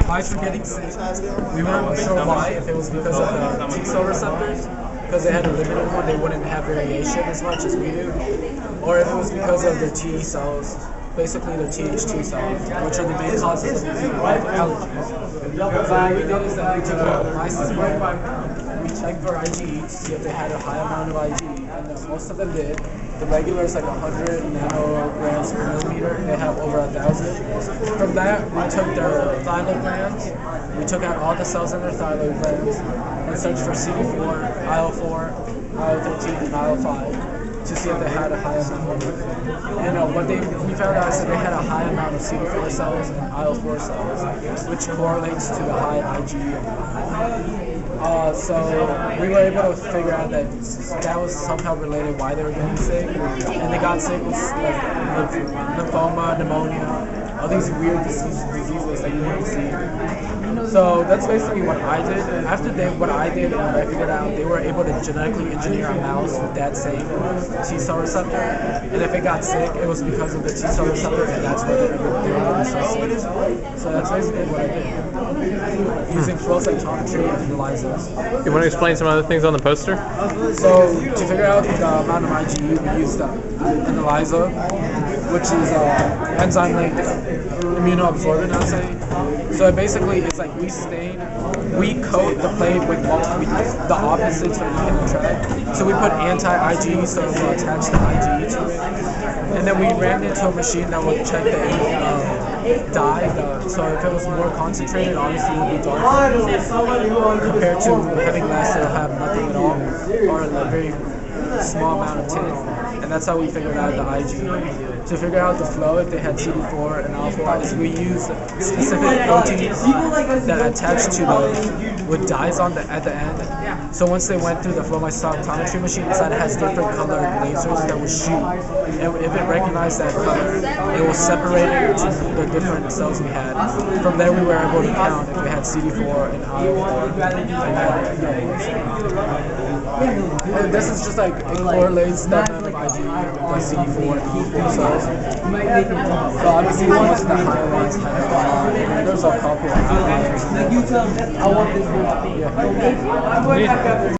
mice were getting sick. We weren't sure why, if it was because of the T cell receptors, because they had a limited one, they wouldn't have variation as much as we do, or if it was because of the T cells, basically the Th2 cells, which are the main causes of allergies. So what we did is that we took a mice's blood, we checked for IgE to see if they had a high amount of IgE, and most of them did. The regular is like 100 nanograms per millimeter. They have over 1,000. From that, we took their thyroid glands. We took out all the cells in their thyroid glands and searched for CD4, IL-4, IL-13, and IL-5 to see if they had a high amount. And what we found out is that they had a high amount of CD4 cells and IL-4 cells, which correlates to the high IgE. So we were able to figure out that was somehow related why they were getting sick, and they got sick with lymphoma, pneumonia, all these weird diseases that you don't see. So that's basically what I did. After what I did and what I figured out, they were able to genetically engineer a mouse with that same T cell receptor, and if it got sick, it was because of the T cell receptor, and that's what they were associated. So that's basically what I did, using flow cytometry and ELISA. You want to explain some other things on the poster? So to figure out the amount of IgE, we used an ELISA, which is enzyme-linked immunoabsorbent assay. So basically, it's like we coat the plate with the opposites that we can track. So we put anti-IgE, so it will attach the IgE to it. And then we ran into a machine that would check the dye. So if it was more concentrated, obviously it would be darker. Compared to having less, it'll have nothing at all, or a very small amount of tint. And that's how we figured out the IgE. To figure out the flow, if they had CD4 and alpha, we used specific proteins that attach to with dyes at the end. So once they went through the flow cytometry machine, inside it has different colored lasers that will shoot. And if it recognized that color, it will separate it into the different cells we had. From there, we were able to count if we had CD4 and IL-4. And this is just like, it correlates the amount of IgE with CD4 and B cells. So obviously the ones with the higher ones have there's a couple of outliers. I want this one. Yeah.